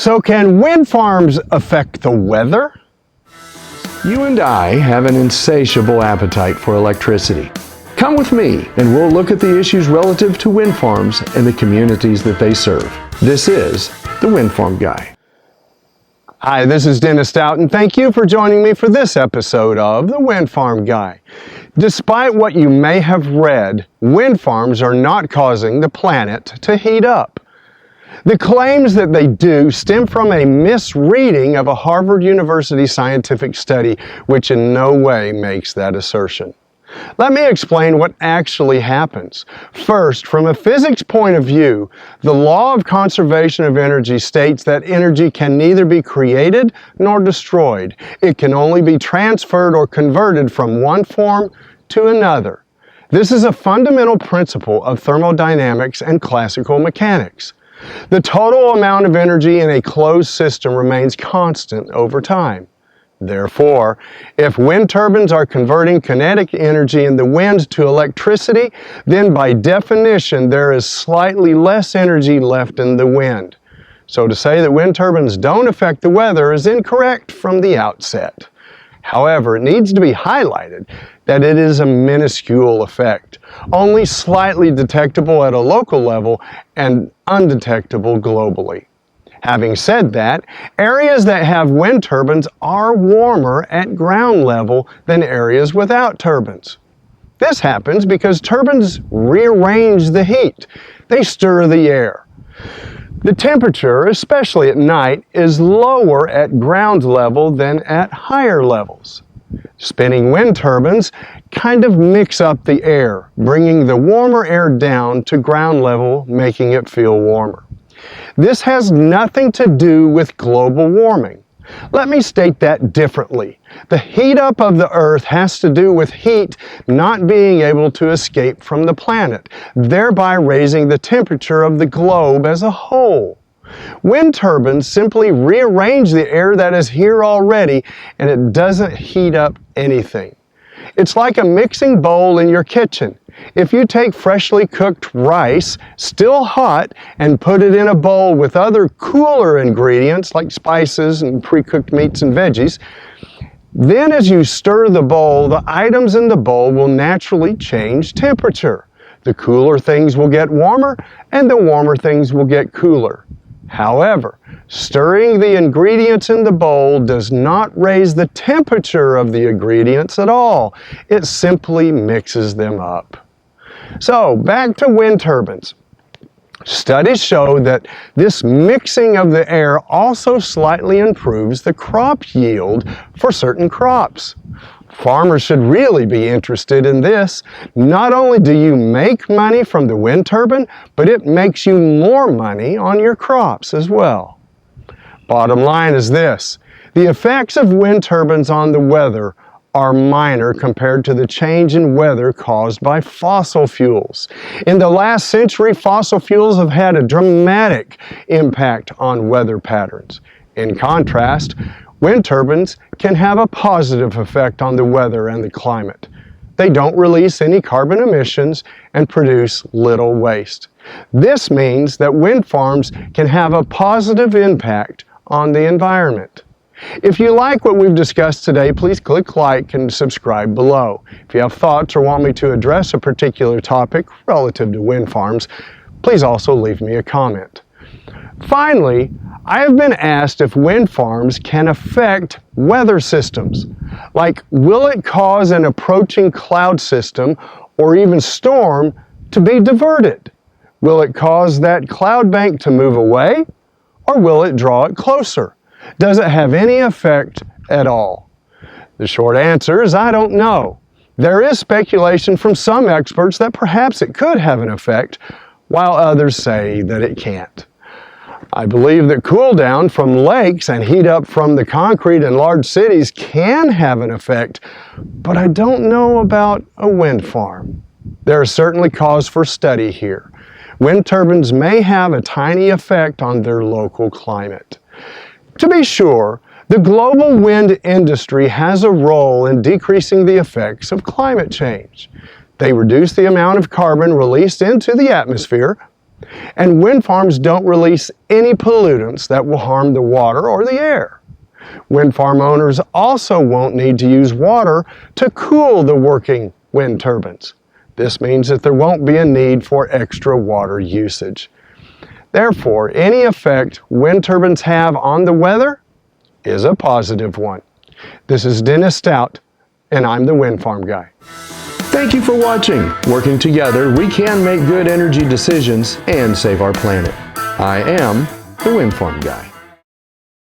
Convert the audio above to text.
So can wind farms affect the weather? You and I have an insatiable appetite for electricity. Come with me and we'll look at the issues relative to wind farms and the communities that they serve. This is the Windfarm Guy. Hi, this is Dennis Stout, and thank you for joining me for this episode of the Windfarm Guy. Despite what you may have read, wind farms are not causing the planet to heat up. The claims that they do stem from a misreading of a Harvard University scientific study, which in no way makes that assertion. Let me explain what actually happens. First, from a physics point of view, the law of conservation of energy states that energy can neither be created nor destroyed. It can only be transferred or converted from one form to another. This is a fundamental principle of thermodynamics and classical mechanics. The total amount of energy in a closed system remains constant over time. Therefore, if wind turbines are converting kinetic energy in the wind to electricity, then by definition there is slightly less energy left in the wind. So to say that wind turbines don't affect the weather is incorrect from the outset. However, it needs to be highlighted that it is a minuscule effect, only slightly detectable at a local level and undetectable globally. Having said that, areas that have wind turbines are warmer at ground level than areas without turbines. This happens because turbines rearrange the heat. They stir the air. The temperature, especially at night, is lower at ground level than at higher levels. Spinning wind turbines kind of mix up the air, bringing the warmer air down to ground level, making it feel warmer. This has nothing to do with global warming. Let me state that differently. The heat up of the Earth has to do with heat not being able to escape from the planet, thereby raising the temperature of the globe as a whole. Wind turbines simply rearrange the air that is here already, and it doesn't heat up anything. It's like a mixing bowl in your kitchen. If you take freshly cooked rice, still hot, and put it in a bowl with other cooler ingredients like spices and pre-cooked meats and veggies, then as you stir the bowl, the items in the bowl will naturally change temperature. The cooler things will get warmer, and the warmer things will get cooler. However, stirring the ingredients in the bowl does not raise the temperature of the ingredients at all. It simply mixes them up. So, back to wind turbines. Studies show that this mixing of the air also slightly improves the crop yield for certain crops. Farmers should really be interested in this. Not only do you make money from the wind turbine, but it makes you more money on your crops as well. Bottom line is this: the effects of wind turbines on the weather are minor compared to the change in weather caused by fossil fuels. In the last century, fossil fuels have had a dramatic impact on weather patterns. In contrast, wind turbines can have a positive effect on the weather and the climate. They don't release any carbon emissions and produce little waste. This means that wind farms can have a positive impact on the environment. If you like what we've discussed today, please click like and subscribe below. If you have thoughts or want me to address a particular topic relative to wind farms, please also leave me a comment. Finally, I have been asked if wind farms can affect weather systems. Like, will it cause an approaching cloud system or even storm to be diverted? Will it cause that cloud bank to move away, or will it draw it closer? Does it have any effect at all? The short answer is I don't know. There is speculation from some experts that perhaps it could have an effect, while others say that it can't. I believe that cool down from lakes and heat up from the concrete in large cities can have an effect, but I don't know about a wind farm. There is certainly cause for study here. Wind turbines may have a tiny effect on their local climate. To be sure, the global wind industry has a role in decreasing the effects of climate change. They reduce the amount of carbon released into the atmosphere, And wind farms don't release any pollutants that will harm the water or the air. Wind farm owners also won't need to use water to cool the working wind turbines. This means that there won't be a need for extra water usage. Therefore, any effect wind turbines have on the weather is a positive one. This is Dennis Stout, and I'm the Windfarm Guy. Thank you for watching. Working together, we can make good energy decisions and save our planet. I am the Windfarm Guy.